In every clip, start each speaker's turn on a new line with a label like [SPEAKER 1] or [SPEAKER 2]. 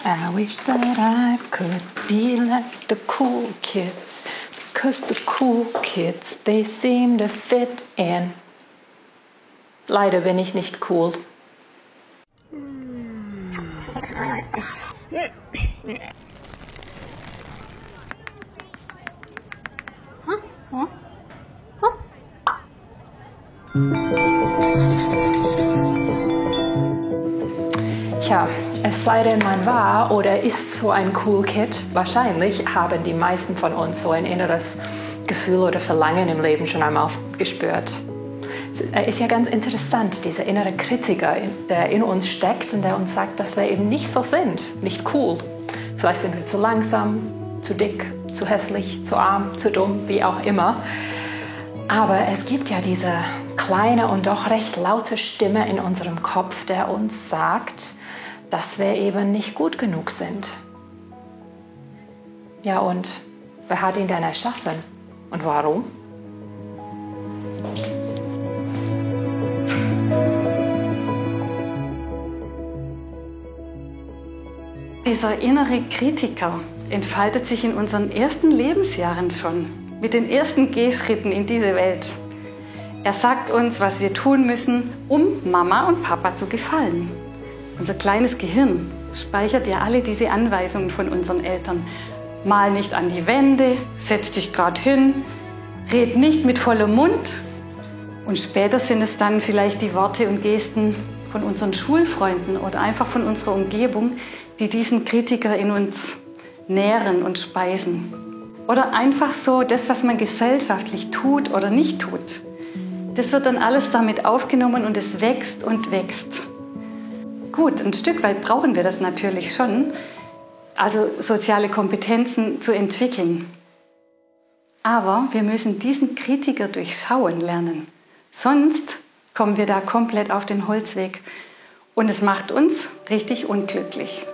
[SPEAKER 1] I wish that I could be like the cool kids, because the cool kids, they seem to fit in. Leider bin ich nicht cool. Tja, es sei denn, man war oder ist so ein Cool Kid. Wahrscheinlich haben die meisten von uns so ein inneres Gefühl oder Verlangen im Leben schon einmal gespürt. Es ist ja ganz interessant, dieser innere Kritiker, der in uns steckt und der uns sagt, dass wir eben nicht so sind, nicht cool. Vielleicht sind wir zu langsam, zu dick, zu hässlich, zu arm, zu dumm, wie auch immer. Aber es gibt ja diese kleine und doch recht laute Stimme in unserem Kopf, der uns sagt, dass wir eben nicht gut genug sind. Ja, und wer hat ihn denn erschaffen? Und warum?
[SPEAKER 2] Dieser innere Kritiker entfaltet sich in unseren ersten Lebensjahren schon, mit den ersten Gehschritten in diese Welt. Er sagt uns, was wir tun müssen, um Mama und Papa zu gefallen. Unser kleines Gehirn speichert ja alle diese Anweisungen von unseren Eltern. Mal nicht an die Wände, setz dich gerade hin, red nicht mit vollem Mund. Und später sind es dann vielleicht die Worte und Gesten von unseren Schulfreunden oder einfach von unserer Umgebung, die diesen Kritiker in uns nähren und speisen. Oder einfach so das, was man gesellschaftlich tut oder nicht tut. Das wird dann alles damit aufgenommen und es wächst und wächst. Gut, ein Stück weit brauchen wir das natürlich schon, also soziale Kompetenzen zu entwickeln. Aber wir müssen diesen Kritiker durchschauen lernen. Sonst kommen wir da komplett auf den Holzweg und es macht uns richtig unglücklich.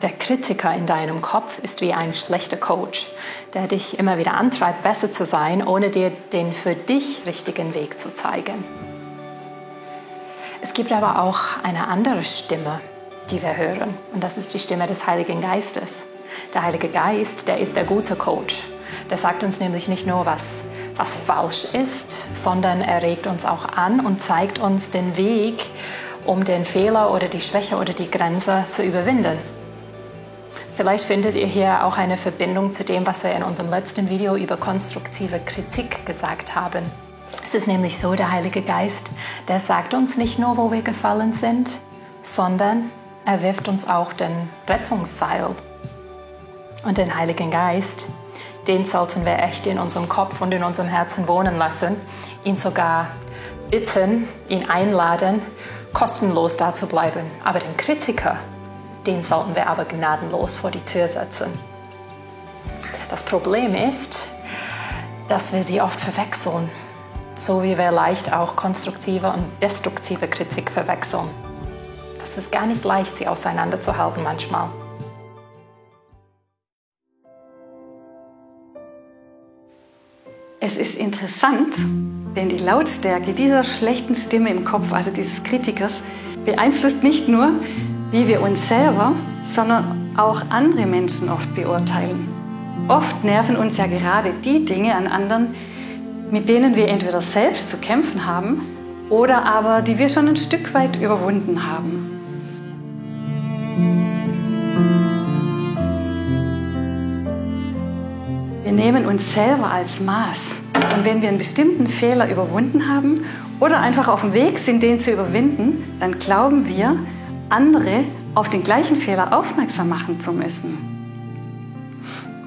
[SPEAKER 1] Der Kritiker in deinem Kopf ist wie ein schlechter Coach, der dich immer wieder antreibt, besser zu sein, ohne dir den für dich richtigen Weg zu zeigen. Es gibt aber auch eine andere Stimme, die wir hören, und das ist die Stimme des Heiligen Geistes. Der Heilige Geist, der ist der gute Coach. Der sagt uns nämlich nicht nur, was falsch ist, sondern er regt uns auch an und zeigt uns den Weg, um den Fehler oder die Schwäche oder die Grenze zu überwinden. Vielleicht findet ihr hier auch eine Verbindung zu dem, was wir in unserem letzten Video über konstruktive Kritik gesagt haben. Es ist nämlich so, der Heilige Geist, der sagt uns nicht nur, wo wir gefallen sind, sondern er wirft uns auch den Rettungsseil. Und den Heiligen Geist, den sollten wir echt in unserem Kopf und in unserem Herzen wohnen lassen, ihn sogar bitten, ihn einladen, kostenlos da zu bleiben. Aber den Kritiker, den sollten wir aber gnadenlos vor die Tür setzen. Das Problem ist, dass wir sie oft verwechseln, so wie wir leicht auch konstruktive und destruktive Kritik verwechseln. Das ist gar nicht leicht, sie auseinanderzuhalten manchmal.
[SPEAKER 2] Es ist interessant, denn die Lautstärke dieser schlechten Stimme im Kopf, also dieses Kritikers, beeinflusst nicht nur, wie wir uns selber, sondern auch andere Menschen oft beurteilen. Oft nerven uns ja gerade die Dinge an anderen, mit denen wir entweder selbst zu kämpfen haben oder aber die wir schon ein Stück weit überwunden haben. Wir nehmen uns selber als Maß. Und wenn wir einen bestimmten Fehler überwunden haben oder einfach auf dem Weg sind, den zu überwinden, dann glauben wir, andere auf den gleichen Fehler aufmerksam machen zu müssen.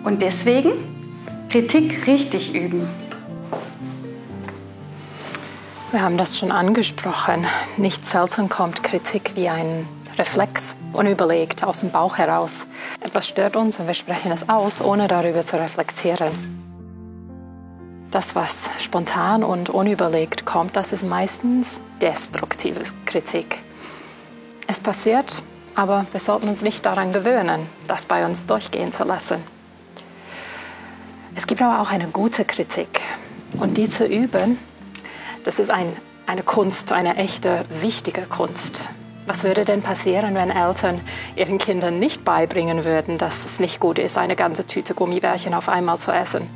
[SPEAKER 2] Und deswegen Kritik richtig üben.
[SPEAKER 1] Wir haben das schon angesprochen. Nicht selten kommt Kritik wie ein Reflex, unüberlegt, aus dem Bauch heraus. Etwas stört uns und wir sprechen es aus, ohne darüber zu reflektieren. Das, was spontan und unüberlegt kommt, das ist meistens destruktive Kritik. Es passiert, aber wir sollten uns nicht daran gewöhnen, das bei uns durchgehen zu lassen. Es gibt aber auch eine gute Kritik. Und die zu üben, das ist ein eine Kunst, eine echte, wichtige Kunst. Was würde denn passieren, wenn Eltern ihren Kindern nicht beibringen würden, dass es nicht gut ist, eine ganze Tüte Gummibärchen auf einmal zu essen?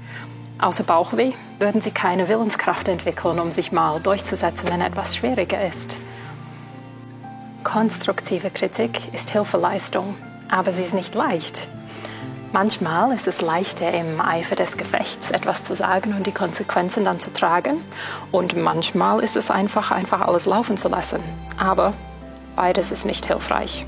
[SPEAKER 1] Außer Bauchweh würden sie keine Willenskraft entwickeln, um sich mal durchzusetzen, wenn etwas schwieriger ist. Konstruktive Kritik ist Hilfeleistung, aber sie ist nicht leicht. Manchmal ist es leichter, im Eifer des Gefechts etwas zu sagen und die Konsequenzen dann zu tragen. Und manchmal ist es einfach alles laufen zu lassen. Aber beides ist nicht hilfreich.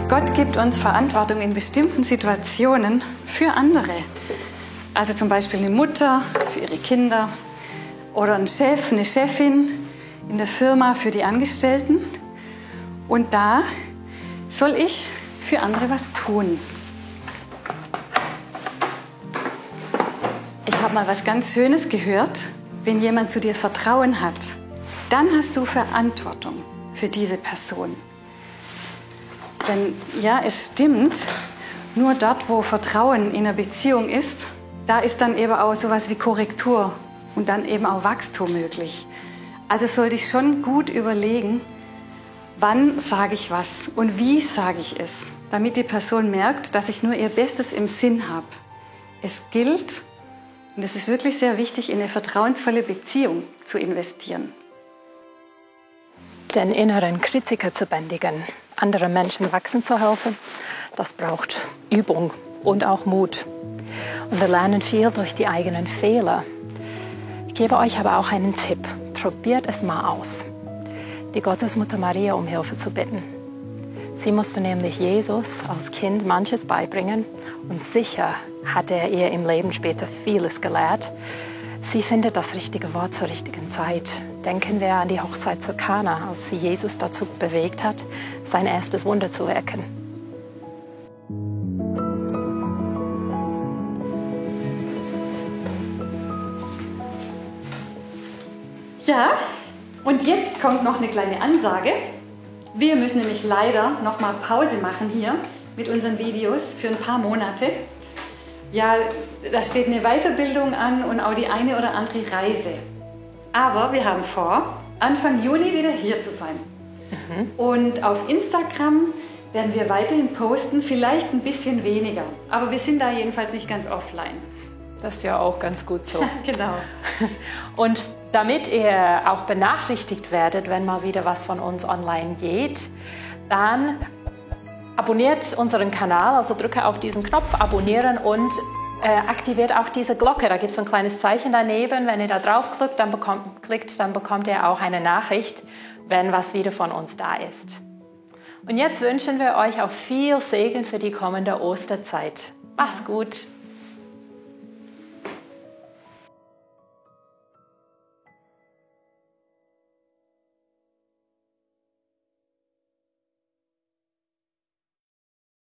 [SPEAKER 2] Gott gibt uns Verantwortung in bestimmten Situationen für andere. Also zum Beispiel eine Mutter für ihre Kinder oder ein Chef, eine Chefin in der Firma für die Angestellten. Und da soll ich für andere was tun. Ich habe mal was ganz Schönes gehört. Wenn jemand zu dir Vertrauen hat, dann hast du Verantwortung für diese Person. Denn ja, es stimmt, nur dort, wo Vertrauen in einer Beziehung ist, da ist dann eben auch sowas wie Korrektur und dann eben auch Wachstum möglich. Also sollte ich schon gut überlegen, wann sage ich was und wie sage ich es, damit die Person merkt, dass ich nur ihr Bestes im Sinn habe. Es gilt, und es ist wirklich sehr wichtig, in eine vertrauensvolle Beziehung zu investieren.
[SPEAKER 1] Den inneren Kritiker zu bändigen, anderen Menschen wachsen zu helfen, das braucht Übung und auch Mut. Und wir lernen viel durch die eigenen Fehler. Ich gebe euch aber auch einen Tipp. Probiert es mal aus, die Gottesmutter Maria um Hilfe zu bitten. Sie musste nämlich Jesus als Kind manches beibringen und sicher hat er ihr im Leben später vieles gelehrt. Sie findet das richtige Wort zur richtigen Zeit. Denken wir an die Hochzeit zu Kana, als sie Jesus dazu bewegt hat, sein erstes Wunder zu wirken.
[SPEAKER 2] Ja, und jetzt kommt noch eine kleine Ansage. Wir müssen nämlich leider noch mal Pause machen hier mit unseren Videos für ein paar Monate. Ja, da steht eine Weiterbildung an und auch die eine oder andere Reise. Aber wir haben vor, Anfang Juni wieder hier zu sein. Und auf Instagram werden wir weiterhin posten, vielleicht ein bisschen weniger. Aber wir sind da jedenfalls nicht ganz offline.
[SPEAKER 1] Das ist ja auch ganz gut so.
[SPEAKER 2] Genau.
[SPEAKER 1] Und damit ihr auch benachrichtigt werdet, wenn mal wieder was von uns online geht, dann abonniert unseren Kanal, also drücke auf diesen Knopf Abonnieren und aktiviert auch diese Glocke. Da gibt es so ein kleines Zeichen daneben. Wenn ihr da draufklickt, dann bekommt ihr auch eine Nachricht, wenn was wieder von uns da ist. Und jetzt wünschen wir euch auch viel Segen für die kommende Osterzeit. Macht's gut!